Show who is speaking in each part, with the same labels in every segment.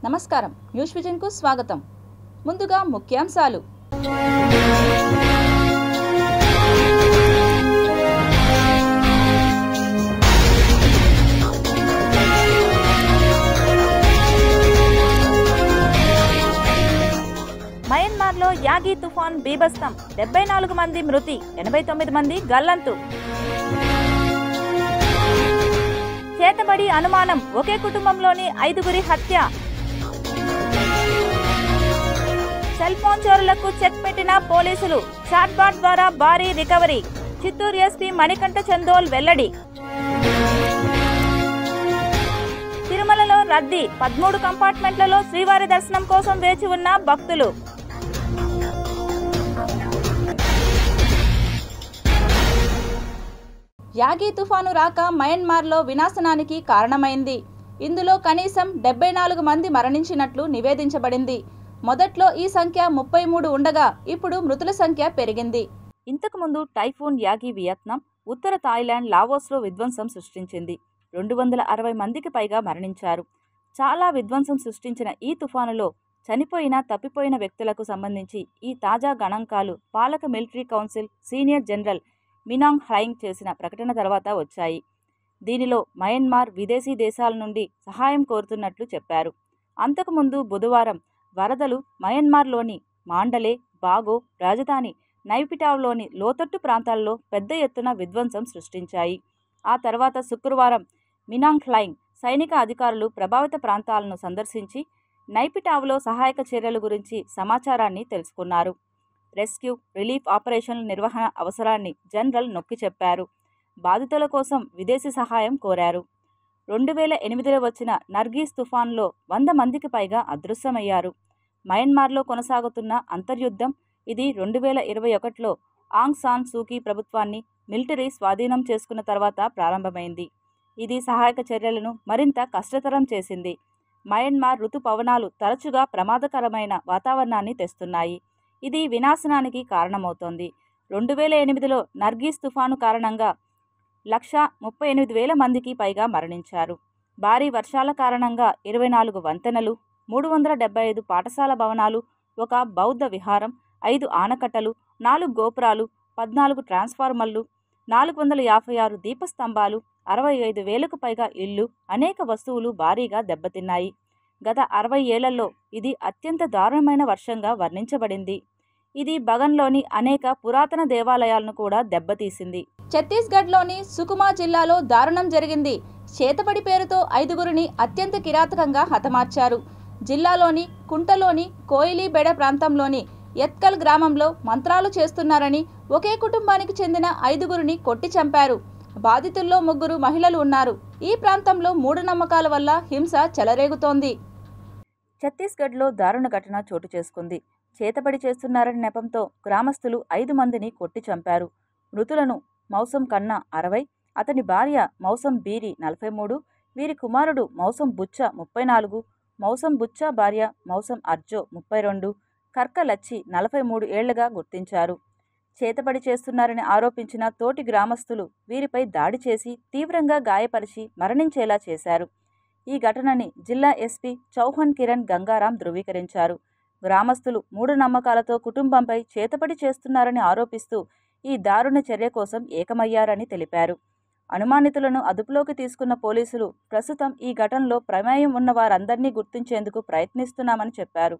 Speaker 1: నమస్కారం, న్యూస్ విజన్కు స్వాగతం. ముందుగా ముఖ్యాంశాలు. మయన్మార్లో యాగి తుఫాన్ బీభత్సం, 74 మంది మృతి, 89 మంది గల్లంతు. చేతబడి అనుమానం, ఒకే కుటుంబంలోని 5గురి హత్య. సెల్ ఫోన్ చోరులకు చెక్ పెట్టిన పోలీసులు, చాట్బాట్ ద్వారా భారీ రికవరీ. చిత్తూరు ఎస్పీ మణికంఠ చందోల్ వెల్లడి. తిరుమలలో రద్దీ, 13 కంపార్ట్మెంట్లలో శ్రీవారి దర్శనం కోసం వేచి ఉన్న భక్తులు. యాగి తుఫాను రాక మయన్మార్లో వినాశనానికి కారణమైంది. ఇందులో కనీసం 74 మంది మరణించినట్లు నివేదించబడింది. మొదట్లో ఈ సంఖ్య 33 ఉండగా ఇప్పుడు మృతుల సంఖ్య పెరిగింది. ఇంతకుముందు టైఫూన్ యాగి వియత్నాం, ఉత్తర థాయిలాండ్, లావోస్లో విధ్వంసం సృష్టించింది. 260 మందికి పైగా మరణించారు. చాలా విధ్వంసం సృష్టించిన ఈ తుఫానులో చనిపోయిన, తప్పిపోయిన వ్యక్తులకు సంబంధించి ఈ తాజా గణాంకాలు పాలక military council senior general మినాంగ్ Hlaing చేసిన ప్రకటన తర్వాత వచ్చాయి. దీనిలో మయన్మార్ విదేశీ దేశాల నుండి సహాయం కోరుతున్నట్లు చెప్పారు. అంతకుముందు బుధవారం వరదలు మయన్మార్లోని మాండలే, బాగో, రాజధాని నైపిటావ్లోని లోతట్టు ప్రాంతాల్లో పెద్ద ఎత్తున విధ్వంసం సృష్టించాయి. ఆ తర్వాత శుక్రవారం మినాంగ్ హ్లైంగ్ సైనిక అధికారులు ప్రభావిత ప్రాంతాలను సందర్శించి నైపిటావ్లో సహాయక చర్యల గురించి సమాచారాన్ని తెలుసుకున్నారు. రెస్క్యూ, రిలీఫ్ ఆపరేషన్ల నిర్వహణ అవసరాన్ని జనరల్ నొక్కి చెప్పారు. బాధితుల కోసం విదేశీ సహాయం కోరారు. 2008లో వచ్చిన నర్గీస్ తుఫాన్లో 100 మందికి పైగా అదృశ్యమయ్యారు. మయన్మార్లో కొనసాగుతున్న అంతర్యుద్ధం ఇది 2021లో ఆంగ్ సాన్ సూకీ ప్రభుత్వాన్ని మిలిటరీ స్వాధీనం చేసుకున్న తర్వాత ప్రారంభమైంది. ఇది సహాయక చర్యలను మరింత కష్టతరం చేసింది. మయన్మార్ ఋతుపవనాలు తరచుగా ప్రమాదకరమైన వాతావరణాన్ని తెస్తున్నాయి. ఇది వినాశనానికి కారణమవుతోంది. 2008లో నర్గీస్ తుఫాను కారణంగా 138,000 మందికి పైగా మరణించారు. భారీ వర్షాల కారణంగా 24 వంతెనలు, 375 పాఠశాల భవనాలు, ఒక బౌద్ధ విహారం, 5 ఆనకట్టలు, 4 గోపురాలు, 14 ట్రాన్స్ఫార్మర్లు, 456 దీపస్తంభాలు, 65,000కు పైగా ఇళ్లు, అనేక వస్తువులు భారీగా దెబ్బతిన్నాయి. గత 60 ఏళ్లలో ఇది అత్యంత దారుణమైన వర్షంగా వర్ణించబడింది. ఇది బగన్లోని అనేక పురాతన దేవాలయాలను కూడా దెబ్బతీసింది. ఛత్తీస్గఢ్లోని సుకుమా జిల్లాలో దారుణం జరిగింది. చేతబడి పేరుతో 5గురిని అత్యంత కిరాతకంగా హతమార్చారు. జిల్లాలోని కుంటలోని కోయిలీబెడ ప్రాంతంలోని ఎత్కల్ గ్రామంలో మంత్రాలు చేస్తున్నారని ఒకే కుటుంబానికి చెందిన 5గురిని కొట్టి చంపారు. బాధితుల్లో 3 మహిళలు ఉన్నారు. ఈ ప్రాంతంలో మూఢనమ్మకాల వల్ల హింస చెలరేగుతోంది. ఛత్తీస్గఢ్లో దారుణ ఘటన చోటు చేసుకుంది. చేతబడి చేస్తున్నారని నెపంతో గ్రామస్తులు 5 మందిని కొట్టి చంపారు. మృతులను మౌసం కన్నా 60, అతని భార్య మౌసం బీరి 43, వీరి కుమారుడు మౌసం బుచ్చ 34, మౌసం బుచ్చ భార్య మౌసం అర్జో 32, కర్క లచ్చి 43 ఏళ్లుగా గుర్తించారు. చేతబడి చేస్తున్నారని ఆరోపించిన తోటి గ్రామస్తులు వీరిపై దాడి చేసి తీవ్రంగా గాయపరిచి మరణించేలా చేశారు. ఈ ఘటనని జిల్లా ఎస్పీ చౌహాన్ కిరణ్ గంగారాం ధృవీకరించారు. గ్రామస్తులు మూఢనమ్మకాలతో కుటుంబంపై చేతబడి చేస్తున్నారని ఆరోపిస్తూ ఈ దారుణ చర్య కోసం ఏకమయ్యారని తెలిపారు. అనుమానితులను అదుపులోకి తీసుకున్న పోలీసులు ప్రస్తుతం ఈ ఘటనలో ప్రమేయం ఉన్న వారందరినీ గుర్తించేందుకు ప్రయత్నిస్తున్నామని చెప్పారు.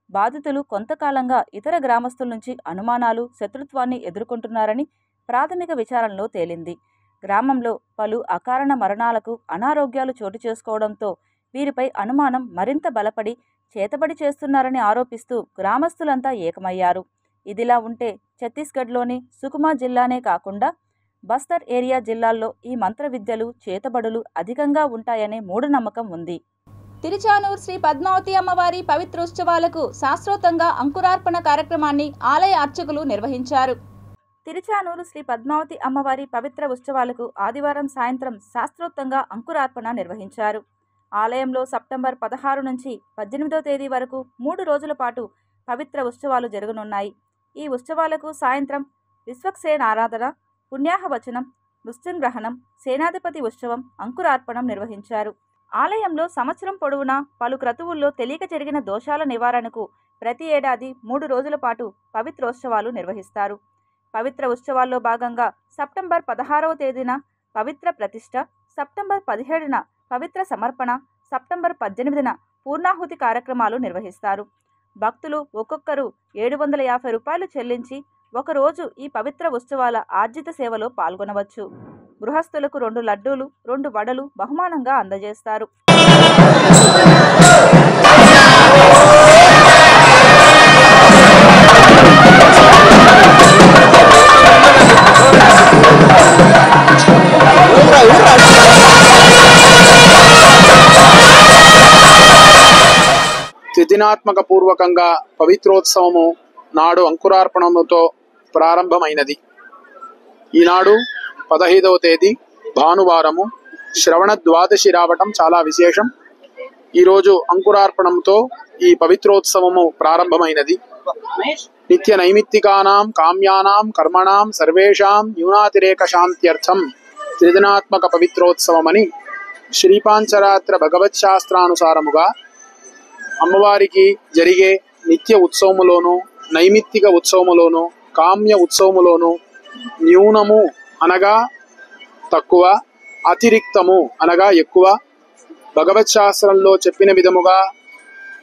Speaker 1: బాధితులు కొంతకాలంగా ఇతర గ్రామస్తుల నుంచి అనుమానాలు, శత్రుత్వాన్ని ఎదుర్కొంటున్నారని ప్రాథమిక విచారణలో తేలింది. గ్రామంలో పలు అకారణ మరణాలకు, అనారోగ్యాలు చోటు చేసుకోవడంతో వీరిపై అనుమానం మరింత బలపడి చేతబడి చేస్తున్నారని ఆరోపిస్తూ గ్రామస్తులంతా ఏకమయ్యారు. ఇదిలా ఉంటే ఛత్తీస్గఢ్లోని సుకుమా జిల్లానే కాకుండా బస్తర్ ఏరియా జిల్లాల్లో ఈ మంత్ర విద్యలు, చేతబడులు అధికంగా ఉంటాయనే మూఢనమ్మకం ఉంది. తిరుచానూరు శ్రీ పద్మావతి అమ్మవారి పవిత్రోత్సవాలకు శాస్త్రోక్తంగా అంకురార్పణ కార్యక్రమాన్ని ఆలయ అర్చకులు నిర్వహించారు. తిరుచానూరు శ్రీ పద్మావతి అమ్మవారి పవిత్ర ఉత్సవాలకు ఆదివారం సాయంత్రం శాస్త్రోక్తంగా అంకురార్పణ నిర్వహించారు. ఆలయంలో సెప్టెంబర్ 16 నుంచి 18వ తేదీ వరకు 3 రోజుల పాటు పవిత్ర ఉత్సవాలు జరగనున్నాయి. ఈ ఉత్సవాలకు సాయంత్రం విశ్వక్సేన ఆరాధన, పుణ్యాహవచనం, మృత్యుంగ్రహణం, సేనాధిపతి ఉత్సవం, అంకురార్పణం నిర్వహించారు. ఆలయంలో సంవత్సరం పొడవునా పలు క్రతువుల్లో తెలియక జరిగిన దోషాల నివారణకు ప్రతి ఏడాది 3 రోజుల పాటు పవిత్రోత్సవాలు నిర్వహిస్తారు. పవిత్ర ఉత్సవాల్లో భాగంగా సెప్టెంబర్ 16వ తేదీన పవిత్ర ప్రతిష్ఠ, సెప్టెంబర్ 17న పవిత్ర సమర్పణ, సెప్టెంబర్ 18న పూర్ణాహుతి కార్యక్రమాలు నిర్వహిస్తారు. భక్తులు ఒక్కొక్కరు 750 రూపాయలు చెల్లించి ఒకరోజు ఈ పవిత్ర ఉత్సవాల ఆర్జిత సేవలో పాల్గొనవచ్చు. గృహస్థులకు 2 లడ్డూలు, 2 వడలు బహుమానంగా అందజేస్తారు.
Speaker 2: త్రిదినాత్మక పూర్వకంగా పవిత్రోత్సవము నాడు అంకురార్పణముతో ప్రారంభమైనది. ఈనాడు 15వ తేదీ భానువారము శ్రవణ ద్వాదశి రావటం చాలా విశేషం. ఈరోజు అంకురార్పణంతో ఈ పవిత్రోత్సవము ప్రారంభమైనది. నిత్య నైమిత్తికానాం కామ్యానాం కర్మణాం సర్వేషాం న్యూనాతిరేక శాంత్యర్థం త్రిదినాత్మక పవిత్రోత్సవమని శ్రీపాంచరాత్ర భగవత్ శాస్త్రానుసారముగా అమ్మవారికి జరిగే నిత్య ఉత్సవములోను, నైమిత్తిక ఉత్సవములోను, కామ్య ఉత్సవములోను న్యూనము అనగా తక్కువ, అతిరిక్తము అనగా ఎక్కువ, భగవత్ శాస్త్రంలో చెప్పిన విధముగా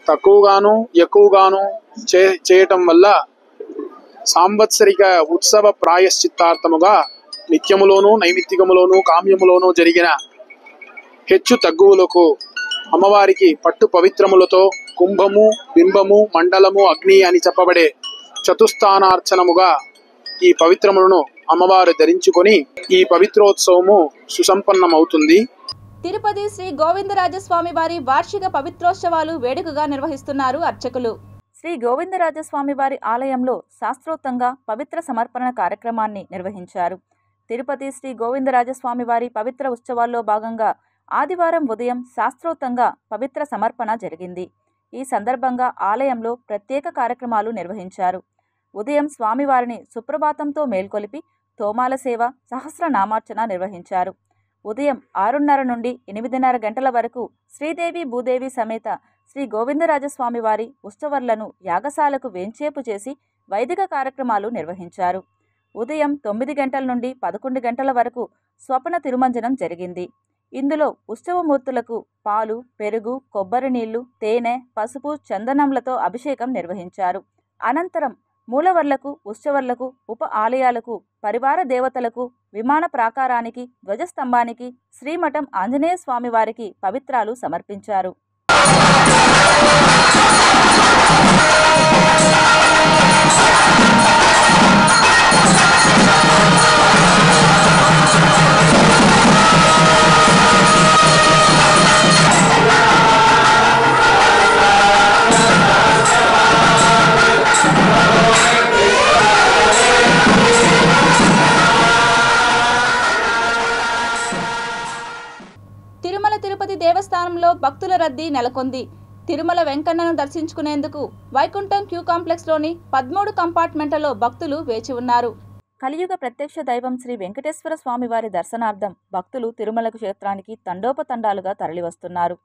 Speaker 2: తక్కువగాను ఎక్కువగాను చేయటం వల్ల సాంవత్సరిక ఉత్సవ ప్రాయశ్చిత్తార్థముగా నిత్యములోను, నైమిత్తికములోను, కామ్యములోను జరిగిన హెచ్చు తగ్గువులకు అమ్మవారికి పట్టు పవిత్రములతో కుంభము, బింబము, మండలము, అగ్ని అని చెప్పబడే చతుస్థానార్చనముగా ఈ పవిత్రములను అమ్మవారు ధరించుకొని ఈ పవిత్రోత్సవము సుసంపన్నమవుతుంది.
Speaker 1: తిరుపతి శ్రీ గోవిందరాజస్వామి వారి వార్షిక పవిత్రోత్సవాలు వేడుకగా నిర్వహిస్తున్నారు అర్చకులు. శ్రీ గోవిందరాజస్వామి వారి ఆలయంలో శాస్త్రోక్తంగా పవిత్ర సమర్పణ కార్యక్రమాన్ని నిర్వహించారు. తిరుపతి శ్రీ గోవిందరాజస్వామి వారి పవిత్ర ఉత్సవాల్లో భాగంగా ఆదివారం ఉదయం శాస్త్రోక్తంగా పవిత్ర సమర్పణ జరిగింది. ఈ సందర్భంగా ఆలయంలో ప్రత్యేక కార్యక్రమాలు నిర్వహించారు. ఉదయం స్వామివారిని సుప్రభాతంతో మేల్కొలిపి తోమాల సేవ, సహస్రనామార్చన నిర్వహించారు. ఉదయం 6:30 నుండి 8:30 గంటల వరకు శ్రీదేవి భూదేవి సమేత శ్రీ గోవిందరాజస్వామి వారి ఉత్సవర్లను యాగశాలకు వేంచేపు చేసి వైదిక కార్యక్రమాలు నిర్వహించారు. ఉదయం 9 గంటల నుండి 11 గంటల వరకు స్వప్న తిరుమంజనం జరిగింది. ఇందులో ఉత్సవమూర్తులకు పాలు, పెరుగు, కొబ్బరి నీళ్లు, తేనె, పసుపు, చందనములతో అభిషేకం నిర్వహించారు. అనంతరం మూలవర్లకు, ఉత్సవర్లకు, ఉప ఆలయాలకు, పరివార దేవతలకు, విమాన ప్రాకారానికి, ధ్వజస్తంభానికి, శ్రీమఠం ఆంజనేయ స్వామి వారికి పవిత్రాలు సమర్పించారు. తిరుమల తిరుపతి దేవస్థానంలో భక్తుల రద్దీ నెలకొంది. తిరుమల వెంకన్నను దర్శించుకునేందుకు వైకుంఠం క్యూ కాంప్లెక్స్లోని 13 కంపార్ట్మెంట్లలో భక్తులు వేచి ఉన్నారు. కలియుగ ప్రత్యక్ష దైవం శ్రీ వెంకటేశ్వర స్వామివారి దర్శనార్థం భక్తులు తిరుమల క్షేత్రానికి తండోపతండాలుగా తరలివస్తున్నారు.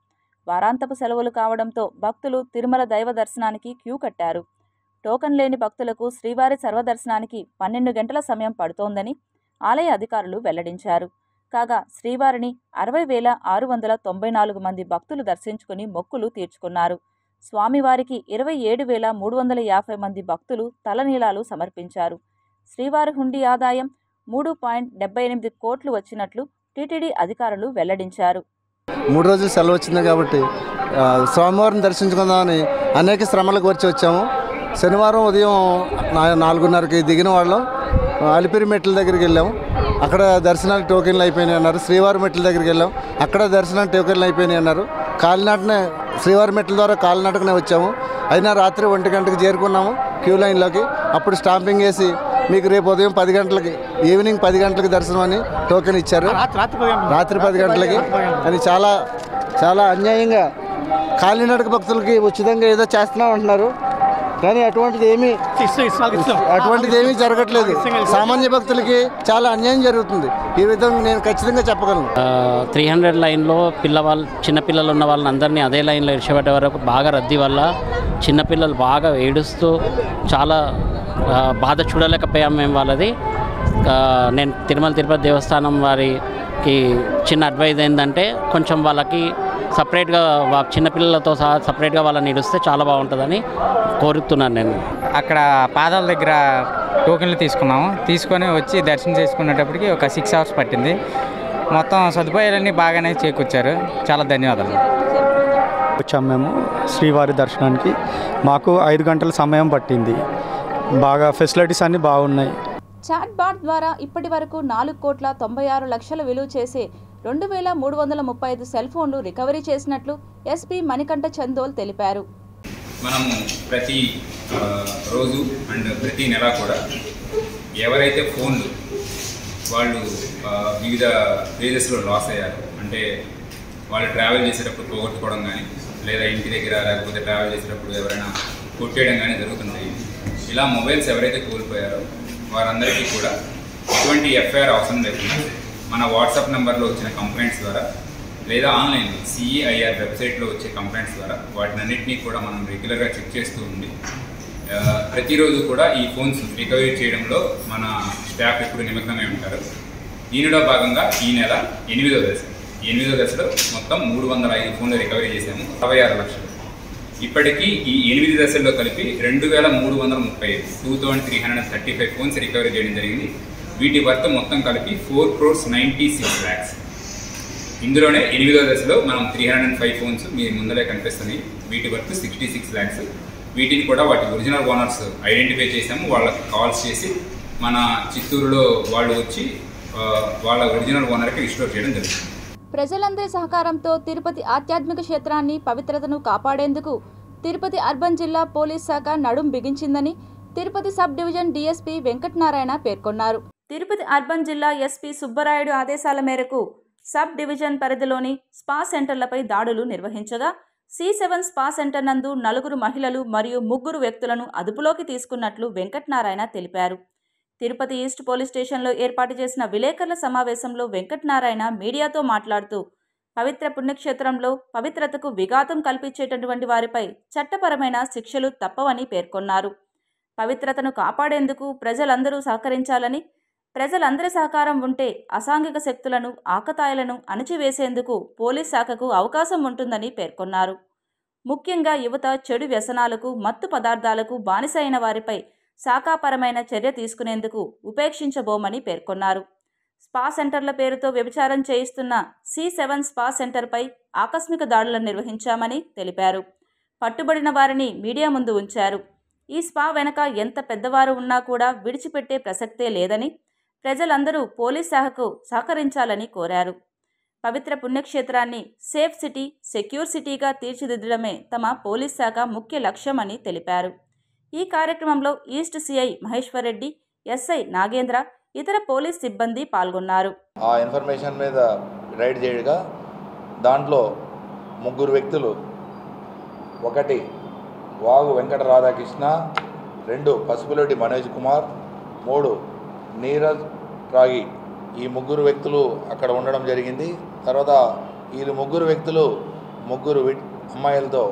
Speaker 1: వారాంతపు సెలవులు కావడంతో భక్తులు తిరుమల దైవ దర్శనానికి క్యూ కట్టారు. టోకన్ లేని భక్తులకు శ్రీవారి సర్వదర్శనానికి 12 గంటల సమయం పడుతోందని ఆలయ అధికారులు వెల్లడించారు. కాగా శ్రీవారిని 60,694 మంది భక్తులు దర్శించుకుని మొక్కులు తీర్చుకున్నారు. స్వామివారికి 27,350 మంది భక్తులు తలనీలాలు సమర్పించారు. శ్రీవారి హుండీ ఆదాయం 3.78 కోట్లు వచ్చినట్లు టీటీడీ అధికారులు వెల్లడించారు.
Speaker 3: 3 రోజులు సెలవు వచ్చింది కాబట్టి స్వామివారిని దర్శించుకుందామని అనేక శ్రమలకు వచ్చాము. శనివారం ఉదయం 4:30కి దిగిన వాళ్ళం అలిపిరి మెట్ల దగ్గరికి వెళ్ళాము. అక్కడ దర్శనానికి టోకెన్లు అయిపోయినాయి అన్నారు. శ్రీవారి మెట్ల దగ్గరికి వెళ్ళాం. అక్కడ దర్శనానికి టోకెన్లు అయిపోయినాయి అన్నారు. కాలినాటనే శ్రీవారి మెట్ల ద్వారా కాలినాటకనే వచ్చాము. అయినా రాత్రి 1 గంటకి చేరుకున్నాము క్యూ లైన్లోకి. అప్పుడు స్టాంపింగ్ వేసి మీకు రేపు ఉదయం 10 గంటలకి, ఈవినింగ్ 10 గంటలకి దర్శనం అని టోకెన్ ఇచ్చారు. రాత్రి 10 గంటలకి. అని చాలా చాలా అన్యాయంగా కాలినడక భక్తులకి ఉచితంగా ఏదో చేస్తున్నాం అంటున్నారు. కానీ అటువంటిది ఏమీ జరగట్లేదు. సామాన్య భక్తులకి చాలా అన్యాయం జరుగుతుంది. ఈ విధంగా నేను ఖచ్చితంగా చెప్పగలను.
Speaker 4: 300 లైన్లో చిన్నపిల్లలు ఉన్న వాళ్ళని అందరినీ అదే లైన్లో ఇడిచిపెట్టే వరకు బాగా రద్దీ వల్ల చిన్నపిల్లలు బాగా ఏడుస్తూ చాలా బాధ చూడలేకపోయాం మేము వాళ్ళది. నేను తిరుపతి దేవస్థానం వారికి చిన్న అడ్వైజ్ ఏంటంటే కొంచెం వాళ్ళకి సపరేట్గా చిన్నపిల్లలతో సహా సపరేట్గా వాళ్ళని ఇడిస్తే చాలా బాగుంటుందని కోరుతున్నాను నేను.
Speaker 5: అక్కడ పాదాల దగ్గర టోకెన్లు తీసుకొని వచ్చి దర్శనం చేసుకునేటప్పటికి ఒక 6 hours పట్టింది. మొత్తం సదుపాయాలన్నీ బాగానే చేకూర్చారు. చాలా ధన్యవాదాలు.
Speaker 6: వచ్చాము మేము శ్రీవారి దర్శనానికి. మాకు 5 గంటల సమయం పట్టింది. బాగా ఫెసిలిటీస్ అన్నీ బాగున్నాయి.
Speaker 1: చాట్ బాట్ ద్వారా ఇప్పటి వరకు 4,96,00,000 విలువ చేసే 2,335 సెల్ ఫోన్లు రికవరీ చేసినట్లు ఎస్పీ మణికంఠ చందోల్ తెలిపారు.
Speaker 7: మనము ప్రతి రోజు అండ్ ప్రతి నెల కూడా ఎవరైతే ఫోన్లు వాళ్ళు వివిధ ప్లేసెస్లో లాస్ అయ్యారు అంటే వాళ్ళు ట్రావెల్ చేసేటప్పుడు పోగొట్టుకోవడం కానీ లేదా ఇంటి దగ్గర లేకపోతే ట్రావెల్ చేసేటప్పుడు ఎవరైనా కొట్టేయడం కానీ జరుగుతుంటాయి. ఇలా మొబైల్స్ ఎవరైతే కోల్పోయారో వారందరికీ కూడా ఎటువంటి ఎఫ్ఐఆర్ అవసరం లేకుండా మన వాట్సాప్ నెంబర్లో వచ్చిన కంప్లైంట్స్ ద్వారా లేదా ఆన్లైన్లో సిఈఐఆర్ వెబ్సైట్లో వచ్చే కంప్లైంట్స్ ద్వారా వాటినన్నింటినీ కూడా మనం రెగ్యులర్గా చెక్ చేస్తూ ఉండి ప్రతిరోజు కూడా ఈ ఫోన్స్ రికవరీ చేయడంలో మన స్టాఫ్ ఎప్పుడు నిమగ్నమై ఉంటారు. దీనిలో భాగంగా ఈ నెల 8వ దశలో మొత్తం 305 ఫోన్లు రికవరీ చేశాము. 66 లక్షలు. ఇప్పటికీ ఈ 8 దశల్లో కలిపి 2,335 ఫోన్స్ రికవరీ చేయడం జరిగింది. వీటి వర్త్ మొత్తం కలిపి 4,96,00,000. ఇందులోనే 8వ దశలో మనం 305 ఫోన్స్ మీ ముందరే కనిపిస్తున్నాయి. వీటి వర్త్ 66 lakhs. వీటిని కూడా వాటి ఒరిజినల్ ఓనర్స్ ఐడెంటిఫై చేసాము. వాళ్ళకి కాల్స్ చేసి మన చిత్తూరులో వాళ్ళు వచ్చి వాళ్ళ ఒరిజినల్ ఓనర్కి రిస్టోర్ చేయడం జరుగుతుంది.
Speaker 1: ప్రజలందరి సహకారంతో తిరుపతి ఆధ్యాత్మిక క్షేత్రాన్ని పవిత్రతను కాపాడేందుకు తిరుపతి అర్బన్ జిల్లా పోలీస్ శాఖ నడుం బిగించిందని Tirupati sub division DSP Venkatanarayana పేర్కొన్నారు. తిరుపతి అర్బన్ జిల్లా ఎస్పీ సుబ్బరాయుడు ఆదేశాల మేరకు సబ్ డివిజన్ పరిధిలోని స్పా సెంటర్లపై దాడులు నిర్వహించగా C7 స్పా సెంటర్ నందు 4 మహిళలు మరియు 3 వ్యక్తులను అదుపులోకి తీసుకున్నట్లు వెంకటనారాయణ తెలిపారు. తిరుపతి ఈస్ట్ పోలీస్ స్టేషన్లో ఏర్పాటు చేసిన విలేకరుల సమావేశంలో వెంకటనారాయణ మీడియాతో మాట్లాడుతూ పవిత్ర పుణ్యక్షేత్రంలో పవిత్రతకు విఘాతం కల్పించేటటువంటి వారిపై చట్టపరమైన శిక్షలు తప్పవని పేర్కొన్నారు. పవిత్రతను కాపాడేందుకు ప్రజలందరూ సహకరించాలని, ప్రజలందరి సహకారం ఉంటే అసాంఘిక శక్తులను ఆకతాయిలను అణచివేసేందుకు పోలీస్ శాఖకు అవకాశం ఉంటుందని పేర్కొన్నారు. ముఖ్యంగా యువత చెడు వ్యసనాలకు, మత్తు పదార్థాలకు బానిస అయిన వారిపై శాఖాపరమైన చర్య తీసుకునేందుకు ఉపేక్షించబోమని పేర్కొన్నారు. స్పా సెంటర్ల పేరుతో వ్యభిచారం చేయిస్తున్న C7 స్పా సెంటర్పై ఆకస్మిక దాడులను నిర్వహించామని తెలిపారు. పట్టుబడిన వారిని మీడియా ముందు ఉంచారు. ఈ స్పా వెనక ఎంత పెద్దవారు ఉన్నా కూడా విడిచిపెట్టే ప్రసక్తే లేదని, ప్రజలందరూ పోలీస్ శాఖకు సహకరించాలని కోరారు. పవిత్ర పుణ్యక్షేత్రాన్ని సేఫ్ సిటీ, సెక్యూర్ సిటీగా తీర్చిదిద్దడమే తమ పోలీస్ శాఖ ముఖ్య లక్ష్యమని తెలిపారు. ఈ కార్యక్రమంలో east CI Maheshwar Reddy, SI Nagendra, ఇతర పోలీస్ సిబ్బంది పాల్గొన్నారు.
Speaker 8: ఆ ఇన్ఫర్మేషన్ మీద రైడ్ చేయగా దాంట్లో 3 వ్యక్తులు, 1 వాగు వెంకట రాధాకృష్ణ, 2 పసుపులెడ్డి మనోజ్ కుమార్, 3 నీరజ్ రాగి, ఈ 3 వ్యక్తులు అక్కడ ఉండడం జరిగింది. తర్వాత ఈ 3 వ్యక్తులు 3 అమ్మాయిలతో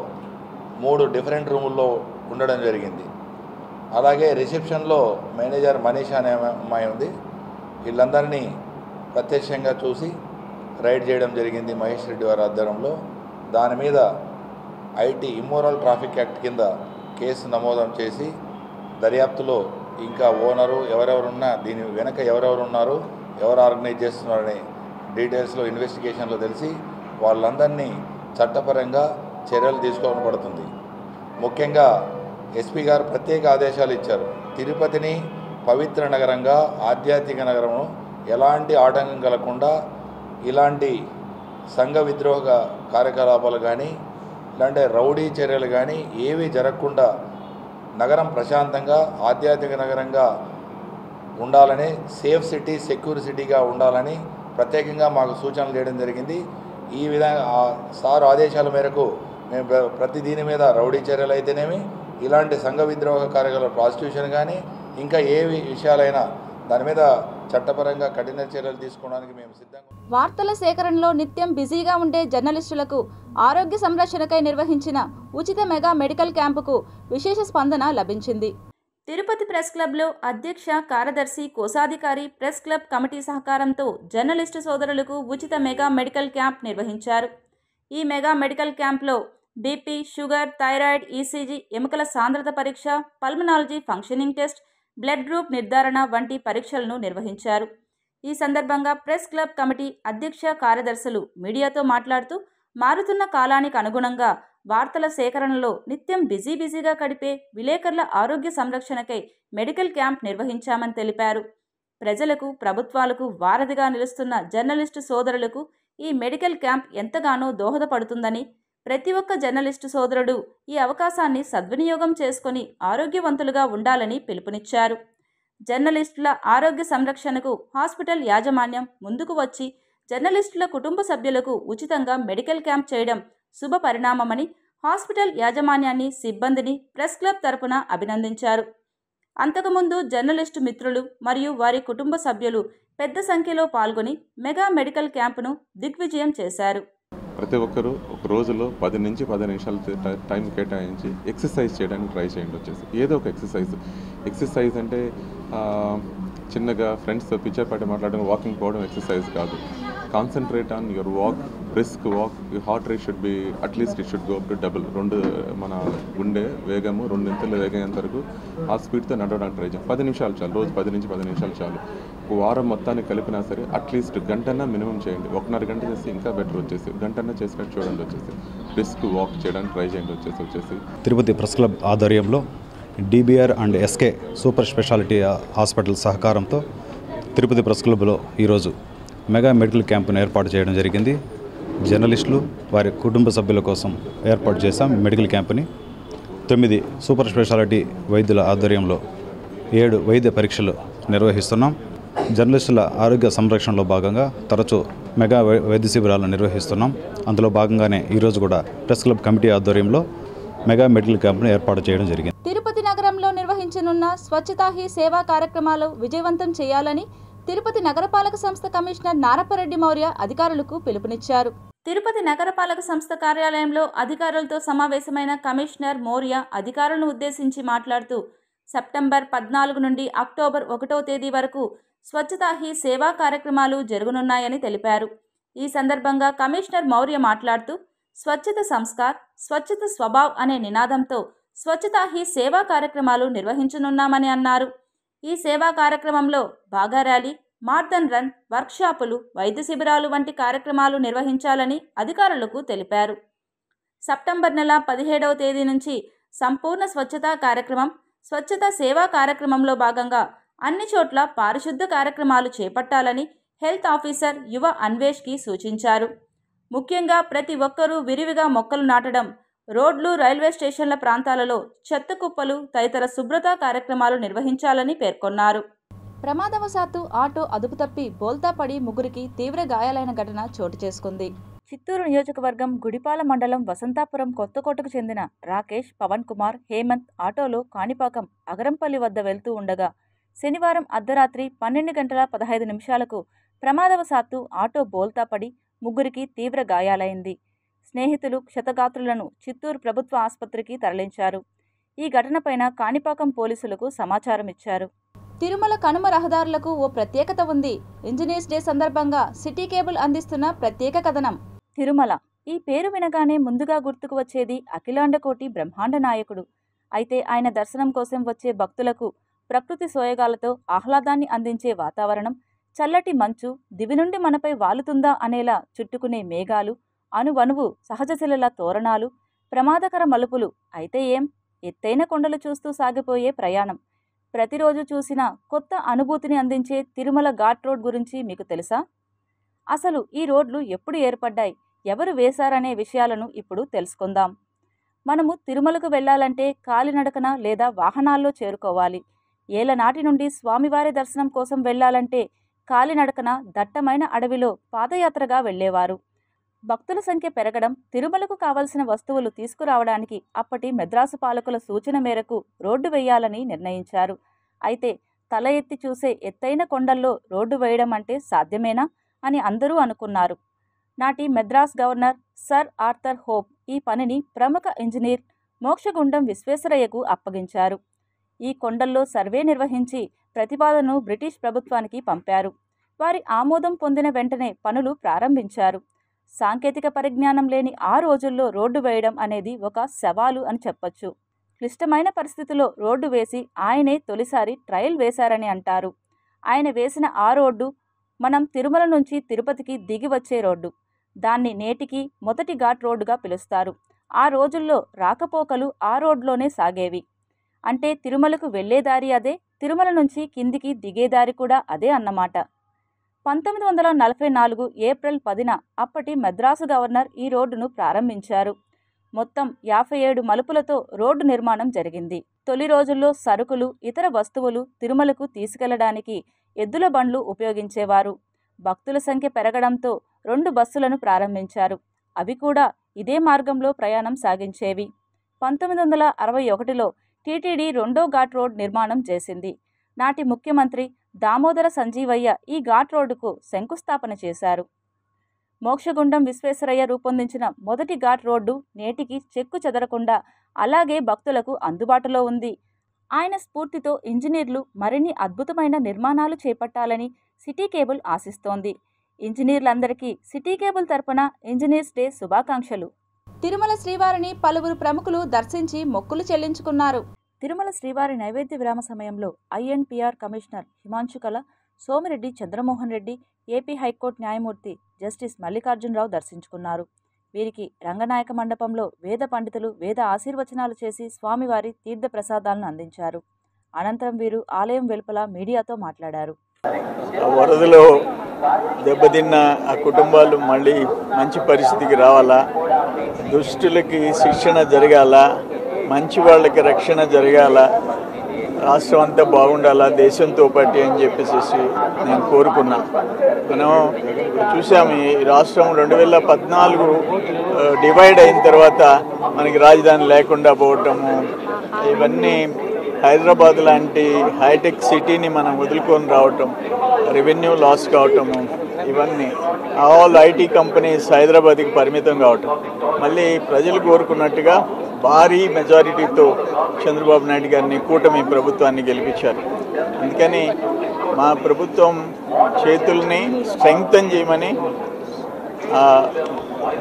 Speaker 8: 3 డిఫరెంట్ రూముల్లో ఉండడం జరిగింది. అలాగే రిసెప్షన్లో మేనేజర్ మనీషా అనే అమ్మాయి ఉంది. వీళ్ళందరినీ ప్రత్యక్షంగా చూసి రైడ్ చేయడం జరిగింది మహేష్ రెడ్డి వారి ఆధ్వర్యంలో. దాని మీద ఐటీ ఇమ్మోరల్ ట్రాఫిక్ యాక్ట్ కింద కేసు నమోదం చేసి దర్యాప్తులో ఇంకా ఓనరు ఎవరెవరున్నా, దీని వెనక ఎవరెవరు ఉన్నారు, ఎవరు ఆర్గనైజ్ చేస్తున్నారనే డీటెయిల్స్లో ఇన్వెస్టిగేషన్లో తెలిసి వాళ్ళందరినీ చట్టపరంగా చర్యలు తీసుకోవడం పడుతుంది. ముఖ్యంగా ఎస్పీ గారు ప్రత్యేక ఆదేశాలు ఇచ్చారు. తిరుపతిని పవిత్ర నగరంగా, ఆధ్యాత్మిక నగరము ఎలాంటి ఆటంకం కలగకుండా, ఇలాంటి సంఘ విద్రోహ కార్యకలాపాలు కానీ, ఇలాంటి రౌడీ చర్యలు కానీ ఏవి జరగకుండా నగరం ప్రశాంతంగా, ఆధ్యాత్మిక నగరంగా ఉండాలని, సేఫ్ సిటీ, సెక్యూర్ సిటీగా ఉండాలని ప్రత్యేకంగా మాకు సూచనలు చేయడం జరిగింది. ఈ విధంగా సార్ ఆదేశాల మేరకు మేము ప్రతి దీని మీద రౌడీ చర్యలు అయితేనేమి, ఇలాంటి సంఘ విద్రోహ కార్యక్రమాల ప్రాసిక్యూషన్ కానీ ఇంకా ఏ విషయాలైనా దాని మీద చట్టపరంగా కఠిన చర్యలు తీసుకోవడానికి మేము సిద్ధంగా.
Speaker 1: వార్తల సేకరణలో నిత్యం బిజీగా ఉండే జర్నలిస్టులకు ఆరోగ్య సంరక్షణకై నిర్వహించిన ఉచిత మెగా మెడికల్ క్యాంపుకు విశేష స్పందన లభించింది. తిరుపతి ప్రెస్ క్లబ్లో అధ్యక్ష, కార్యదర్శి, కోశాధికారి, ప్రెస్ క్లబ్ కమిటీ సహకారంతో జర్నలిస్టు సోదరులకు ఉచిత మెగా మెడికల్ క్యాంప్ నిర్వహించారు. ఈ మెగా మెడికల్ క్యాంప్లో బీపీ, షుగర్, థైరాయిడ్, ఈసీజీ, ఎముకల సాంద్రత పరీక్ష, pulmonology functioning test, blood group నిర్ధారణ వంటి పరీక్షలను నిర్వహించారు. ఈ సందర్భంగా ప్రెస్ క్లబ్ కమిటీ అధ్యక్ష, కార్యదర్శులు మీడియాతో మాట్లాడుతూ మారుతున్న కాలానికి అనుగుణంగా వార్తల సేకరణలో నిత్యం బిజీగా గడిపే విలేకరుల ఆరోగ్య సంరక్షణకై మెడికల్ క్యాంప్ నిర్వహించామని తెలిపారు. ప్రజలకు, ప్రభుత్వాలకు వారధిగా నిలుస్తున్న జర్నలిస్టు సోదరులకు ఈ మెడికల్ క్యాంప్ ఎంతగానో దోహదపడుతుందని, ప్రతి ఒక్క జర్నలిస్టు సోదరుడు ఈ అవకాశాన్ని సద్వినియోగం చేసుకుని ఆరోగ్యవంతులుగా ఉండాలని పిలుపునిచ్చారు. జర్నలిస్టుల ఆరోగ్య సంరక్షణకు హాస్పిటల్ యాజమాన్యం ముందుకు వచ్చి జర్నలిస్టుల కుటుంబ సభ్యులకు ఉచితంగా మెడికల్ క్యాంప్ చేయడం శుభ పరిణామమని హాస్పిటల్ యాజమాన్యాన్ని, సిబ్బందిని ప్రెస్ క్లబ్ తరపున అభినందించారు. అంతకుముందు జర్నలిస్టు మిత్రులు మరియు వారి కుటుంబ సభ్యులు పెద్ద సంఖ్యలో పాల్గొని మెగా మెడికల్ క్యాంపును దిగ్విజయం చేశారు.
Speaker 9: ప్రతి ఒక్కరూ ఒక రోజులో 10 నుంచి 15 నిమిషాలు టైం కేటాయించి ఎక్సర్సైజ్ చేయడానికి ట్రై చేయండి. వచ్చేసి ఏదో ఒక ఎక్సర్సైజ్ అంటే చిన్నగా ఫ్రెండ్స్తో పిచ్చాపాటి మాట్లాడడం, వాకింగ్ పోవడం ఎక్సర్సైజ్ కాదు. Concentrate on your walk, brisk walk. Heart rate should be at least it should go up to double. మన గుండె వేగము 2 ఇంతల వేగం వరకు ఆ స్పీడ్తో నడవడానికి ట్రై చేయండి. 10 నిమిషాలు చాలు, రోజు 10 నుంచి 15 నిమిషాలు చాలు. ఒక వారం మొత్తాన్ని కలిపినా సరే అట్లీస్ట్ గంటన్నా మినిమం చేయండి. 1.5 గంట చేస్తే ఇంకా బెటర్. వచ్చేసి గంటన్నా చేసినట్టు చూడండి. వచ్చేసి బ్రిస్క్ వాక్ చేయడానికి ట్రై చేయండి. వచ్చేసి
Speaker 10: తిరుపతి ప్రెస్ క్లబ్ ఆధ్వర్యంలో DBR and SK super speciality hospital సహకారంతో తిరుపతి ప్రెస్ క్లబ్లో ఈరోజు మెగా మెడికల్ క్యాంపును ఏర్పాటు చేయడం జరిగింది. జర్నలిస్టులు, వారి కుటుంబ సభ్యుల కోసం ఏర్పాటు చేశాం మెడికల్ క్యాంపుని. 9 సూపర్ స్పెషాలిటీ వైద్యుల ఆధ్వర్యంలో 7 వైద్య పరీక్షలు నిర్వహిస్తున్నాం. జర్నలిస్టుల ఆరోగ్య సంరక్షణలో భాగంగా తరచూ మెగా వైద్య శిబిరాలను నిర్వహిస్తున్నాం. అందులో భాగంగానే ఈరోజు కూడా ప్రెస్ క్లబ్ కమిటీ ఆధ్వర్యంలో మెగా మెడికల్ క్యాంపును ఏర్పాటు చేయడం జరిగింది.
Speaker 1: తిరుపతి నగరంలో నిర్వహించనున్న స్వచ్ఛతా హీ సేవా కార్యక్రమాలు విజయవంతం చేయాలని తిరుపతి నగరపాలక సంస్థ కమిషనర్ నారపరెడ్డి మౌర్య అధికారులకు పిలుపునిచ్చారు. తిరుపతి నగరపాలక సంస్థ కార్యాలయంలో అధికారులతో సమావేశమైన కమిషనర్ మౌర్య అధికారులను ఉద్దేశించి మాట్లాడుతూ సెప్టెంబర్ 14 నుండి అక్టోబర్ 1వ తేదీ వరకు స్వచ్ఛతా హీ సేవా కార్యక్రమాలు జరగనున్నాయని తెలిపారు. ఈ సందర్భంగా కమిషనర్ మౌర్య మాట్లాడుతూ స్వచ్ఛత సంస్కార్, స్వచ్ఛత స్వభావ్ అనే నినాదంతో స్వచ్ఛతా హీ సేవా కార్యక్రమాలు నిర్వహించనున్నామని అన్నారు. ఈ సేవా కార్యక్రమంలో బాగా ర్యాలీ, మార్దన్ రన్, వర్క్షాపులు, వైద్య శిబిరాలు వంటి కార్యక్రమాలు నిర్వహించాలని అధికారులకు తెలిపారు. సెప్టెంబర్ నెల 17వ తేదీ నుంచి సంపూర్ణ స్వచ్ఛతా కార్యక్రమం, స్వచ్ఛతా సేవా కార్యక్రమంలో భాగంగా అన్ని చోట్ల పారిశుద్ధ కార్యక్రమాలు చేపట్టాలని హెల్త్ ఆఫీసర్ యువ అన్వేష్కి సూచించారు. ముఖ్యంగా ప్రతి ఒక్కరూ విరివిగా మొక్కలు నాటడం, రోడ్లు, రైల్వే స్టేషన్ల ప్రాంతాలలో చెత్త కుప్పలు తదితర శుభ్రతా కార్యక్రమాలు నిర్వహించాలని పేర్కొన్నారు. ప్రమాదవశాత్తు ఆటో అదుపు తప్పి బోల్తా పడి ముగ్గురికి తీవ్ర గాయాలైన ఘటన చోటు చేసుకుంది. చిత్తూరు నియోజకవర్గం గుడిపాల మండలం వసంతాపురం కొత్తకోటకు చెందిన రాకేష్, పవన్ కుమార్, హేమంత్ ఆటోలో కాణిపాకం అగరంపల్లి వద్ద వెళ్తూ ఉండగా శనివారం అర్ధరాత్రి 12:15 ప్రమాదవశాత్తు ఆటో బోల్తా పడి ముగ్గురికి తీవ్ర గాయాలైంది. స్నేహితులు క్షతగాత్రులను చిత్తూరు ప్రభుత్వ ఆసుపత్రికి తరలించారు. ఈ ఘటనపైన కాణిపాకం పోలీసులకు సమాచారం ఇచ్చారు. తిరుమల కనుమ రహదారులకు ఓ ప్రత్యేకత ఉంది. ఇంజనీర్స్ డే సందర్భంగా సిటీ కేబుల్ అందిస్తున్న ప్రత్యేక కథనం. తిరుమల ఈ పేరు వినగానే ముందుగా గుర్తుకు వచ్చేది అఖిలాండకోటి బ్రహ్మాండ నాయకుడు. అయితే ఆయన దర్శనం కోసం వచ్చే భక్తులకు ప్రకృతి సోయగాలతో ఆహ్లాదాన్ని అందించే వాతావరణం, చల్లటి మంచు, దివి నుండి మనపై వాలుతుందా అనేలా చుట్టుకునే మేఘాలు, అనువనువు సహజశిలల తోరణాలు, ప్రమాదకర మలుపులు, అయితే ఏం ఎత్తైన కొండలు చూస్తూ సాగిపోయే ప్రయాణం. ప్రతిరోజు చూసిన కొత్త అనుభూతిని అందించే తిరుమల ఘాట్ రోడ్ గురించి మీకు తెలుసా? అసలు ఈ రోడ్లు ఎప్పుడు ఏర్పడ్డాయి, ఎవరు వేశారనే విషయాలను ఇప్పుడు తెలుసుకుందాం. మనము తిరుమలకు వెళ్లాలంటే కాలినడకన లేదా వాహనాల్లో చేరుకోవాలి. ఏళ్లనాటి నుండి స్వామివారి దర్శనం కోసం వెళ్లాలంటే కాలినడకన దట్టమైన అడవిలో పాదయాత్రగా వెళ్లేవారు. భక్తుల సంఖ్య పెరగడం, తిరుమలకు కావలసిన వస్తువులు తీసుకురావడానికి అప్పటి మెద్రాసు పాలకుల సూచన మేరకు రోడ్డు వేయాలని నిర్ణయించారు. అయితే తల ఎత్తి చూసే ఎత్తైన కొండల్లో రోడ్డు వేయడం అంటే సాధ్యమేనా అని అందరూ అనుకున్నారు. నాటి Madras governor sir Arthur hope ఈ పనిని ప్రముఖ ఇంజనీర్ మోక్షగుండం విశ్వేశ్వరయ్యకు అప్పగించారు. ఈ కొండల్లో సర్వే నిర్వహించి ప్రతిపాదనను బ్రిటిష్ ప్రభుత్వానికి పంపారు. వారి ఆమోదం పొందిన వెంటనే పనులు ప్రారంభించారు. సాంకేతిక పరిజ్ఞానం లేని ఆ రోజుల్లో రోడ్డు వేయడం అనేది ఒక సవాలు అని చెప్పొచ్చు. క్లిష్టమైన పరిస్థితిలో రోడ్డు వేసి ఆయనే తొలిసారి ట్రయల్ వేశారని అంటారు. ఆయన వేసిన ఆ రోడ్డు మనం తిరుమల నుంచి తిరుపతికి దిగి వచ్చే రోడ్డు. దాన్ని నేటికి మొదటి ఘాట్ రోడ్డుగా పిలుస్తారు. ఆ రోజుల్లో రాకపోకలు ఆ రోడ్లోనే సాగేవి. అంటే తిరుమలకు వెళ్లేదారి అదే, తిరుమల నుంచి కిందికి దిగేదారి కూడా అదే అన్నమాట. 1944 ఏప్రిల్ 10న అప్పటి మద్రాసు గవర్నర్ ఈ రోడ్డును ప్రారంభించారు. మొత్తం 57 మలుపులతో రోడ్డు నిర్మాణం జరిగింది. తొలి రోజుల్లో సరుకులు, ఇతర వస్తువులు తిరుమలకు తీసుకెళ్లడానికి ఎద్దుల బండ్లు ఉపయోగించేవారు. భక్తుల సంఖ్య పెరగడంతో 2 బస్సులను ప్రారంభించారు. అవి కూడా ఇదే మార్గంలో ప్రయాణం సాగించేవి. 1961లో టీటీడీ 2వ ఘాట్ రోడ్ నిర్మాణం చేసింది. నాటి ముఖ్యమంత్రి దామోదర సంజీవయ్య ఈ ఘాట్ రోడ్డుకు శంకుస్థాపన చేశారు. మోక్షగుండం విశ్వేశ్వరయ్య రూపొందించిన మొదటి ఘాట్ రోడ్డు నేటికి చెక్కు చెదరకుండా అలాగే భక్తులకు అందుబాటులో ఉంది. ఆయన స్ఫూర్తితో ఇంజనీర్లు మరిన్ని అద్భుతమైన నిర్మాణాలు చేపట్టాలని సిటీ కేబుల్ ఆశిస్తోంది. ఇంజనీర్లందరికీ సిటీ కేబుల్ తరపున ఇంజనీర్స్ డే శుభాకాంక్షలు. తిరుమల శ్రీవారిని పలువురు ప్రముఖులు దర్శించి మొక్కులు చెల్లించుకున్నారు. తిరుమల శ్రీవారి నైవేద్య విరామ సమయంలో INPR commissioner Himanshukala, Somireddy Chandramohan Reddy, AP high court న్యాయమూర్తి జస్టిస్ మల్లికార్జునరావు దర్శించుకున్నారు. వీరికి రంగనాయక మండపంలో వేద పండితులు వేద ఆశీర్వచనాలు చేసి స్వామివారి తీర్థ ప్రసాదాలను అందించారు. అనంతరం వీరు ఆలయం వెలుపల మీడియాతో మాట్లాడారు.
Speaker 11: వరదలో దెబ్బతిన్న ఆ కుటుంబాలు మళ్ళీ మంచి పరిస్థితికి రావాలా, దుష్టులకి శిక్షణ జరగాల, మంచి వాళ్ళకి రక్షణ జరగాల, రాష్ట్రం అంతా బాగుండాలా దేశంతో పాటు అని చెప్పేసి నేను కోరుకున్నా. మనం చూసాము ఈ రాష్ట్రం 2014 డివైడ్ అయిన తర్వాత మనకి రాజధాని లేకుండా పోవటము, ఇవన్నీ హైదరాబాద్ లాంటి హైటెక్ సిటీని మనం వదులుకొని రావటం, రెవెన్యూ లాస్ కావటము, ఇవన్నీ ఆల్ ఐటీ కంపెనీస్ హైదరాబాద్కి పరిమితం కావటం, మళ్ళీ ప్రజలు కోరుకున్నట్టుగా భారీ మెజారిటీతో చంద్రబాబు నాయుడు గారిని కూటమి ప్రభుత్వాన్ని గెలిపించారు. అందుకని మా ప్రభుత్వం చేతుల్ని స్ట్రెంగ్తన్ చేయమని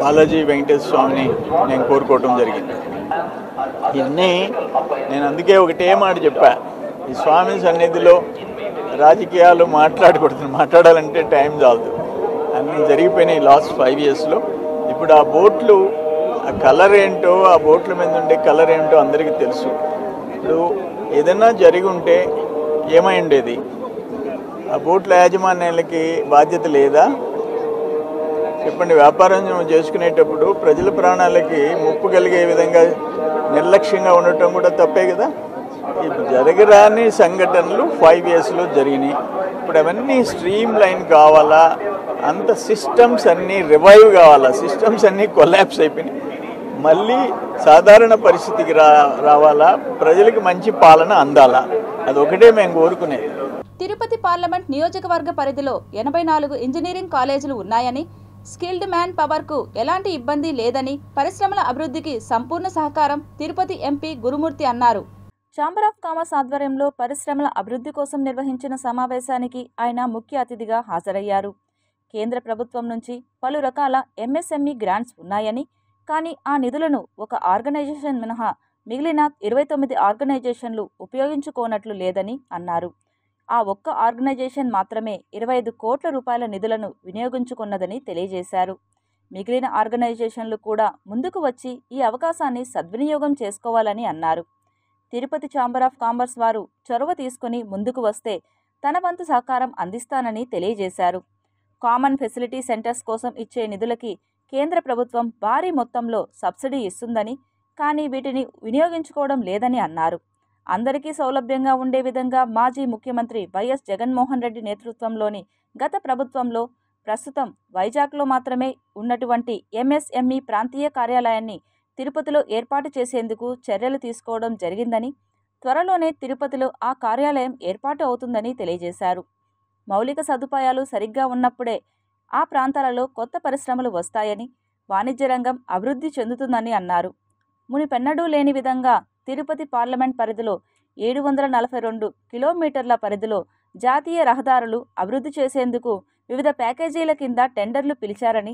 Speaker 11: బాలాజీ వెంకటేశ్వర స్వామిని నేను కోరుకోవటం జరిగింది. ఇన్ని నేను అందుకే ఒకటే మాట చెప్పా, ఈ స్వామి సన్నిధిలో రాజకీయాలు మాట్లాడాలంటే టైం చాలదు. అన్నీ జరిగిపోయినాయి లాస్ట్ 5 yearsలో. ఇప్పుడు ఆ బోట్లు ఆ కలర్ ఏంటో, ఆ బోట్ల మీద ఉండే కలర్ ఏంటో అందరికీ తెలుసు. ఇప్పుడు ఏదైనా జరిగి ఉంటే ఏమై ఉండేది? ఆ బోట్ల యాజమాన్యాలకి బాధ్యత లేదా? చెప్పండి. వ్యాపారం చేసుకునేటప్పుడు ప్రజల ప్రాణాలకి ముప్పు కలిగే విధంగా నిర్లక్ష్యంగా ఉండటం కూడా తప్పే కదా. ఇప్పుడు జరగరాని సంఘటనలు 5 yearsలో జరిగినాయి. ఇప్పుడు అవన్నీ స్ట్రీమ్ లైన్ కావాలా, అంత సిస్టమ్స్ అన్నీ రివైవ్ కావాలా, సిస్టమ్స్ అన్నీ కొలాప్స్ అయిపోయినాయి. మళ్ళీ సాధారణ పరిస్థితికి రావాలా, ప్రజలకు మంచి పాలన అందాలా, అదొకటే మేము కోరుకునేది.
Speaker 1: తిరుపతి పార్లమెంట్ నియోజకవర్గ పరిధిలో 84 ఇంజనీరింగ్ కాలేజీలు ఉన్నాయని, స్కిల్డ్ మ్యాన్ పవర్కు ఎలాంటి ఇబ్బంది లేదని, పరిశ్రమల అభివృద్ధికి సంపూర్ణ సహకారం తిరుపతి ఎంపీ గురుమూర్తి అన్నారు. ఛాంబర్ ఆఫ్ కామర్స్ ఆధ్వర్యంలో పరిశ్రమల అభివృద్ధి కోసం నిర్వహించిన సమావేశానికి ఆయన ముఖ్య అతిథిగా హాజరయ్యారు. కేంద్ర ప్రభుత్వం నుంచి పలు రకాల ఎంఎస్ఎంఈ గ్రాంట్స్ ఉన్నాయని, కానీ ఆ నిధులను ఒక ఆర్గనైజేషన్ మినహా మిగిలిన 29 ఆర్గనైజేషన్లు ఉపయోగించుకోనట్లు లేదని అన్నారు. ఆ ఒక్క ఆర్గనైజేషన్ మాత్రమే 25 కోట్ల రూపాయల నిధులను వినియోగించుకున్నదని తెలియజేశారు. మిగిలిన ఆర్గనైజేషన్లు కూడా ముందుకు వచ్చి ఈ అవకాశాన్ని సద్వినియోగం చేసుకోవాలని అన్నారు. తిరుపతి ఛాంబర్ ఆఫ్ కామర్స్ వారు చొరవ తీసుకుని ముందుకు వస్తే తన వంతు సహకారం అందిస్తానని తెలియజేశారు. కామన్ ఫెసిలిటీ సెంటర్స్ కోసం ఇచ్చే నిధులకి కేంద్ర ప్రభుత్వం భారీ మొత్తంలో సబ్సిడీ ఇస్తుందని, కానీ వీటిని వినియోగించుకోవడం లేదని అన్నారు. అందరికీ సౌలభ్యంగా ఉండే విధంగా మాజీ ముఖ్యమంత్రి వైఎస్ జగన్మోహన్ రెడ్డి నేతృత్వంలోని గత ప్రభుత్వంలో ప్రస్తుతం వైజాగ్లో మాత్రమే ఉన్నటువంటి ఎంఎస్ఎంఈ ప్రాంతీయ కార్యాలయాన్ని తిరుపతిలో ఏర్పాటు చేసేందుకు చర్యలు తీసుకోవడం జరిగిందని, త్వరలోనే తిరుపతిలో ఆ కార్యాలయం ఏర్పాటు అవుతుందని తెలియజేశారు. మౌలిక సదుపాయాలు సరిగ్గా ఉన్నప్పుడే ఆ ప్రాంతాలలో కొత్త పరిశ్రమలు వస్తాయని, వాణిజ్య రంగం అభివృద్ధి చెందుతుందని అన్నారు. మునిపెన్నడూ లేని విధంగా తిరుపతి పార్లమెంట్ పరిధిలో 742 కిలోమీటర్ల పరిధిలో జాతీయ రహదారులు అభివృద్ధి చేసేందుకు వివిధ ప్యాకేజీల కింద టెండర్లు పిలిచారని,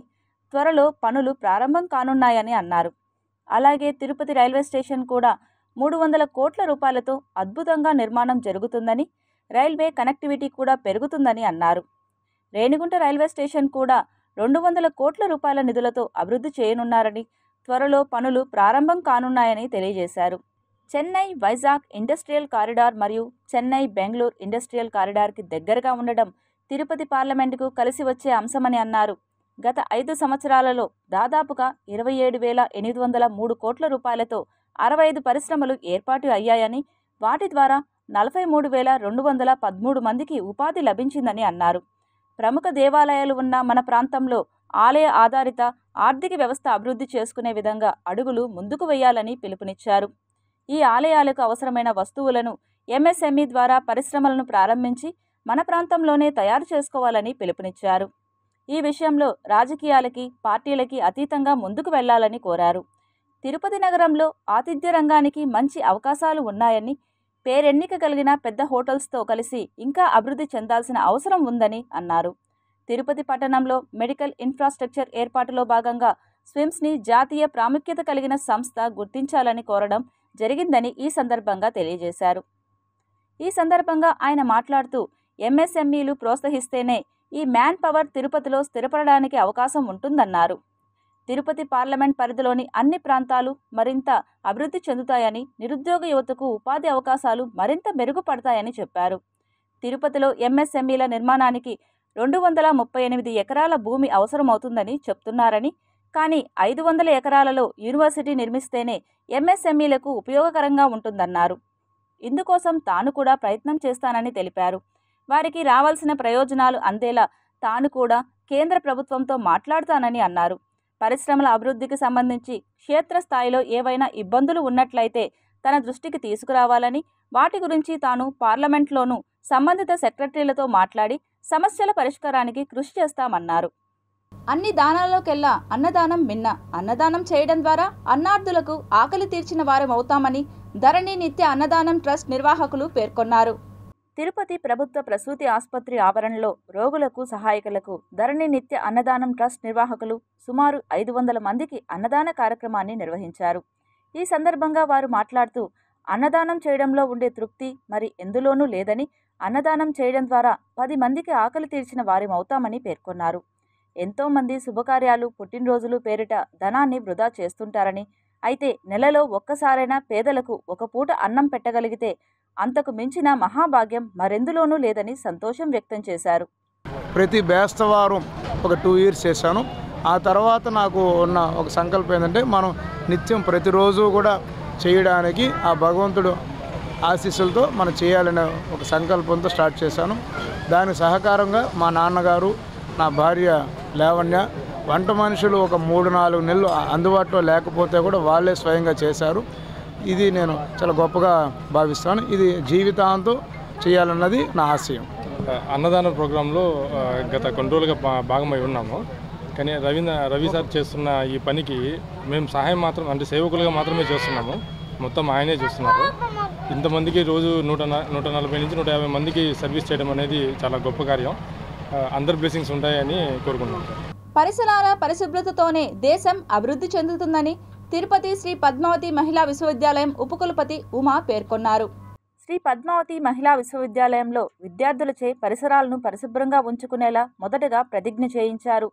Speaker 1: త్వరలో పనులు ప్రారంభం కానున్నాయని అన్నారు. అలాగే తిరుపతి రైల్వే స్టేషన్ కూడా 300 కోట్ల రూపాయలతో అద్భుతంగా నిర్మాణం జరుగుతుందని, రైల్వే కనెక్టివిటీ కూడా పెరుగుతుందని అన్నారు. రేణిగుంట రైల్వే స్టేషన్ కూడా 200 కోట్ల రూపాయల నిధులతో అభివృద్ధి చేయనున్నారని, త్వరలో పనులు ప్రారంభం కానున్నాయని తెలియజేశారు. చెన్నై వైజాగ్ ఇండస్ట్రియల్ కారిడార్ మరియు చెన్నై బెంగళూరు ఇండస్ట్రియల్ కారిడార్కి దగ్గరగా ఉండడం తిరుపతి పార్లమెంటుకు కలిసి వచ్చే అంశమని అన్నారు. గత 5 సంవత్సరాలలో దాదాపుగా 27,803 కోట్ల రూపాయలతో 65 పరిశ్రమలు ఏర్పాటు అయ్యాయని, వాటి ద్వారా 43,213 మందికి ఉపాధి లభించిందని అన్నారు. ప్రముఖ దేవాలయాలు ఉన్న మన ప్రాంతంలో ఆలయ ఆధారిత ఆర్థిక వ్యవస్థ అభివృద్ధి చేసుకునే విధంగా అడుగులు ముందుకు వేయాలని పిలుపునిచ్చారు. ఈ ఆలయాలకు అవసరమైన వస్తువులను ఎంఎస్ఎంఈ ద్వారా పరిశ్రమలను ప్రారంభించి మన ప్రాంతంలోనే తయారు చేసుకోవాలని పిలుపునిచ్చారు. ఈ విషయంలో రాజకీయాలకి, పార్టీలకి అతీతంగా ముందుకు వెళ్లాలని కోరారు. తిరుపతి నగరంలో ఆతిథ్య రంగానికి మంచి అవకాశాలు ఉన్నాయని, పేరెన్నిక కలిగిన పెద్ద హోటల్స్తో కలిసి ఇంకా అభివృద్ధి చెందాల్సిన అవసరం ఉందని అన్నారు. తిరుపతి పట్టణంలో మెడికల్ ఇన్ఫ్రాస్ట్రక్చర్ ఏర్పాటులో భాగంగా స్విమ్స్ని జాతీయ ప్రాముఖ్యత కలిగిన సంస్థ గుర్తించాలని కోరడం జరిగిందని ఈ సందర్భంగా తెలియజేశారు. ఈ సందర్భంగా ఆయన మాట్లాడుతూ, ఎంఎస్ఎంఈలు ప్రోత్సహిస్తేనే ఈ మ్యాన్ పవర్ తిరుపతిలో స్థిరపడడానికి అవకాశం ఉంటుందన్నారు. తిరుపతి పార్లమెంట్ పరిధిలోని అన్ని ప్రాంతాలు మరింత అభివృద్ధి చెందుతాయని, నిరుద్యోగ యువతకు ఉపాధి అవకాశాలు మరింత మెరుగుపడతాయని చెప్పారు. తిరుపతిలో ఎంఎస్ఎంఈల నిర్మాణానికి 238 ఎకరాల భూమి అవసరమవుతుందని చెప్తున్నారని, కానీ 500 ఎకరాలలో యూనివర్సిటీ నిర్మిస్తేనే ఎంఎస్ఎంఈలకు ఉపయోగకరంగా ఉంటుందన్నారు. ఇందుకోసం తాను కూడా ప్రయత్నం చేస్తానని తెలిపారు. వారికి రావాల్సిన ప్రయోజనాలు అందేలా తాను కూడా కేంద్ర ప్రభుత్వంతో మాట్లాడతానని అన్నారు. పరిశ్రమల అభివృద్ధికి సంబంధించి క్షేత్రస్థాయిలో ఏవైనా ఇబ్బందులు ఉన్నట్లయితే తన దృష్టికి తీసుకురావాలని, వాటి గురించి తాను పార్లమెంట్లోనూ సంబంధిత సెక్రటరీలతో మాట్లాడి సమస్యల పరిష్కారానికి కృషి చేస్తామన్నారు. అన్ని దానాల్లోకెల్లా అన్నదానం మిన్న. అన్నదానం చేయడం ద్వారా అన్నార్థులకు ఆకలి తీర్చిన వారమవుతామని ధరణి నిత్య అన్నదానం ట్రస్ట్ నిర్వాహకులు పేర్కొన్నారు. తిరుపతి ప్రభుత్వ ప్రసూతి ఆసుపత్రి ఆవరణలో రోగులకు, సహాయకులకు ధరణి నిత్య అన్నదానం ట్రస్ట్ నిర్వాహకులు సుమారు 500 మందికి అన్నదాన కార్యక్రమాన్ని నిర్వహించారు. ఈ సందర్భంగా వారు మాట్లాడుతూ, అన్నదానం చేయడంలో ఉండే తృప్తి మరి ఎందులోనూ లేదని, అన్నదానం చేయడం ద్వారా 10 మందికి ఆకలి తీర్చిన వారిమవుతామని పేర్కొన్నారు. ఎంతోమంది శుభకార్యాలు, పుట్టినరోజులు పేరిట ధనాన్ని వృధా చేస్తుంటారని, అయితే నెలలో ఒక్కసారైనా పేదలకు ఒక పూట అన్నం పెట్టగలిగితే అంతకు మించిన మహాభాగ్యం మరెందులోనూ లేదని సంతోషం వ్యక్తం చేశారు.
Speaker 12: ప్రతి బేస్తవారం ఒక 2 years చేశాను. ఆ తర్వాత నాకు ఉన్న ఒక సంకల్పం ఏంటంటే, మనం నిత్యం ప్రతిరోజు కూడా చేయడానికి ఆ భగవంతుడు ఆశీస్సులతో మనం చేయాలనే ఒక సంకల్పంతో స్టార్ట్ చేశాను. దానికి సహకారంగా మా నాన్నగారు, నా భార్య లావణ్య, వంట మనుషులు ఒక 3-4 నెలలు అందుబాటులో లేకపోతే కూడా వాళ్ళే స్వయంగా చేశారు. ఇది నేను చాలా గొప్పగా భావిస్తాను. ఇది జీవితాంతం చేయాలన్నది నా ఆశయం.
Speaker 13: అన్నదాన ప్రోగ్రాంలో గత కొన్ని రోజులుగా భాగమై ఉన్నాము. కానీ రవి సార్ చేస్తున్న ఈ పనికి మేము సహాయం మాత్రం, అంటే సేవకులుగా మాత్రమే చేస్తున్నాము. మొత్తం ఆయనే చూస్తున్నారు. ఇంతమందికి రోజు 140 నుంచి 150 మందికి సర్వీస్ చేయడం అనేది చాలా గొప్ప కార్యం. అందరి బ్లెస్సింగ్స్ ఉంటాయని కోరుకుంటున్నాం.
Speaker 1: పరిసరాల పరిశుభ్రతతోనే దేశం అభివృద్ధి చెందుతుందని తిరుపతి శ్రీ పద్మావతి మహిళా విశ్వవిద్యాలయం ఉపకులపతి ఉమా పేర్కొన్నారు. శ్రీ పద్మావతి మహిళా విశ్వవిద్యాలయంలో విద్యార్థులచే పరిసరాలను పరిశుభ్రంగా ఉంచుకునేలా మొదటగా ప్రతిజ్ఞ చేయించారు.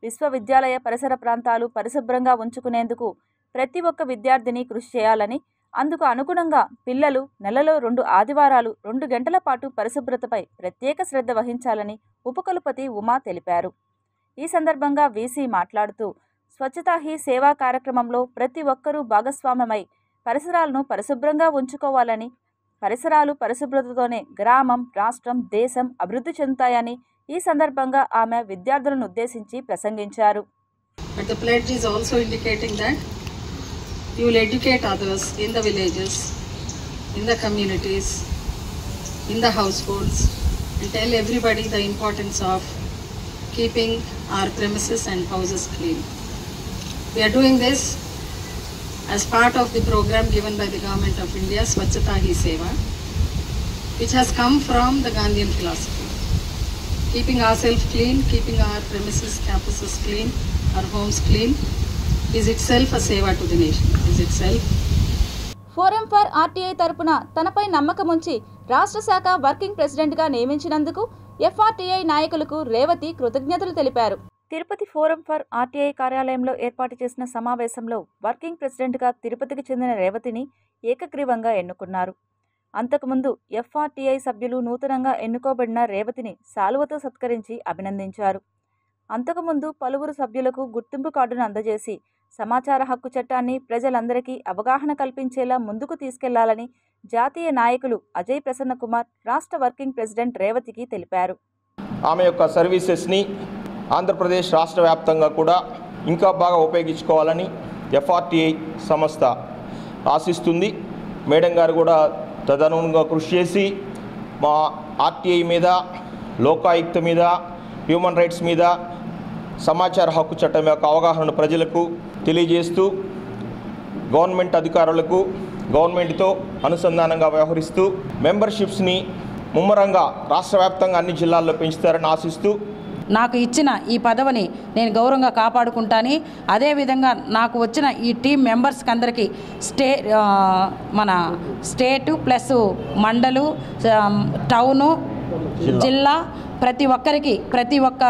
Speaker 1: విశ్వవిద్యాలయ పరిసర ప్రాంతాలు పరిశుభ్రంగా ఉంచుకునేందుకు ప్రతి ఒక్క విద్యార్థిని కృషి చేయాలని, అందుకు అనుగుణంగా పిల్లలు నెలలో 2 ఆదివారాలు 2 గంటల పాటు పరిశుభ్రతపై ప్రత్యేక శ్రద్ధ వహించాలని ఉపకులపతి ఉమా తెలిపారు. ఈ సందర్భంగా వీసీ మాట్లాడుతూ, స్వచ్ఛతా హీ సేవా కార్యక్రమంలో ప్రతి ఒక్కరూ భాగస్వామ్యమై పరిసరాలను పరిశుభ్రంగా ఉంచుకోవాలని, పరిసరాలు పరిశుభ్రతతోనే గ్రామం, రాష్ట్రం, దేశం అభివృద్ధి చెందుతాయని, ఈ సందర్భంగా ఆమె విద్యార్థులను ఉద్దేశించి ప్రసంగించారు.
Speaker 14: But the pledge is also indicating that you will educate others in the villages, in the communities, in the households, and tell everybody the importance of keeping our premises and houses clean. We are doing this as part of the program given by the Government of India, Swachhata Hi Seva, which has come from the Gandhian philosophy. Keeping ourselves clean, keeping our premises, campuses clean, our homes clean is itself a seva to the nation, is itself.
Speaker 1: Forum for RTI తరపున తనపై నమ్మకం ఉంచి రాష్ట్ర శాఖ working ప్రెసిడెంట్గా నియమించినందుకు ఎఫ్ఆర్టీఐ నాయకులకు రేవతి కృతజ్ఞతలు తెలిపారు. తిరుపతి ఫోరం ఫర్ ఆర్టీఐ కార్యాలయంలో ఏర్పాటు చేసిన సమావేశంలో వర్కింగ్ ప్రెసిడెంట్గా తిరుపతికి చెందిన రేవతిని ఏకగ్రీవంగా ఎన్నుకున్నారు. అంతకుముందు ఎఫ్ఆర్టీఐ సభ్యులు నూతనంగా ఎన్నుకోబడిన రేవతిని శాలువతో సత్కరించి అభినందించారు. అంతకుముందు పలువురు సభ్యులకు గుర్తింపు కార్డును అందజేసి సమాచార హక్కు చట్టాన్ని ప్రజలందరికీ అవగాహన కల్పించేలా ముందుకు తీసుకెళ్లాలని జాతీయ నాయకులు అజయ్ ప్రసన్న కుమార్ రాష్ట్ర వర్కింగ్ ప్రెసిడెంట్ రేవతికి తెలిపారు.
Speaker 15: ఆమె యొక్క సర్వీసెస్ని ఆంధ్రప్రదేశ్ రాష్ట్ర వ్యాప్తంగా కూడా ఇంకా బాగా ఉపయోగించుకోవాలని ఎఫ్ఆర్టీఐ సంస్థ ఆశిస్తుంది. మేడం గారు కూడా తదనుగుణంగా కృషి చేసి మా ఆర్టీఐ మీద, లోకాయుక్త మీద, హ్యూమన్ రైట్స్ మీద, సమాచార హక్కు చట్టం యొక్క అవగాహన ప్రజలకు తెలియజేస్తూ గవర్నమెంట్ అధికారులకు గవర్నమెంట్తో అనుసంధానంగా వ్యవహరిస్తూ మెంబర్షిప్స్ని ముమ్మరంగా రాష్ట్ర వ్యాప్తంగా అన్ని జిల్లాల్లో పెంచుతారని ఆశిస్తూ
Speaker 16: నాకు ఇచ్చిన ఈ పదవిని నేను గౌరవంగా కాపాడుకుంటాను. అదేవిధంగా నాకు వచ్చిన ఈ టీం మెంబర్స్కి అందరికీ మన స్టేటు ప్లస్ మండలు, టౌను, జిల్లా ప్రతి ఒక్క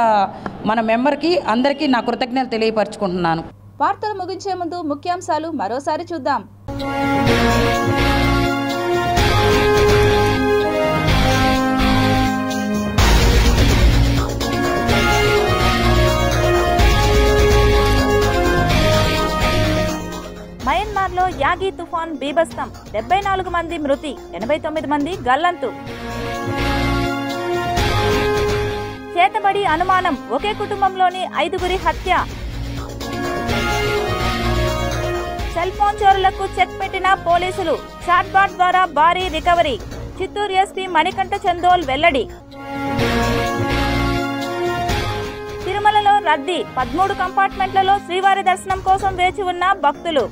Speaker 16: మన మెంబర్కి అందరికీ నా కృతజ్ఞతలు తెలియపరచుకుంటున్నాను.
Speaker 1: వార్తలు ముగించే ముందు ముఖ్యాంశాలు మరోసారి చూద్దాం. మయన్మార్లో యాగి తుఫాన్ బీభత్సం, 74 మంది మృతి, 89 మంది గల్లంతు. చేతబడి అనుమానం, ఒకే కుటుంబంలోని 5గురి హత్య. సెల్ ఫోన్ చోరులకు చెక్ పెట్టిన పోలీసులు, చాట్బాట్ ద్వారా భారీ రికవరీ. చిత్తూరు ఎస్పీ మణికంఠ చందోల్ వెల్లడి. తిరుమలలో రద్దీ, 13 కంపార్ట్మెంట్లలో శ్రీవారి దర్శనం కోసం వేచి ఉన్న భక్తులు.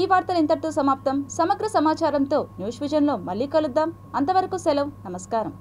Speaker 1: ఈ వార్తలు ఇంతటితో సమాప్తం. సమగ్ర సమాచారంతో న్యూస్ విజన్లో మళ్ళీ కలుద్దాం. అంతవరకు సెలవు. నమస్కారం.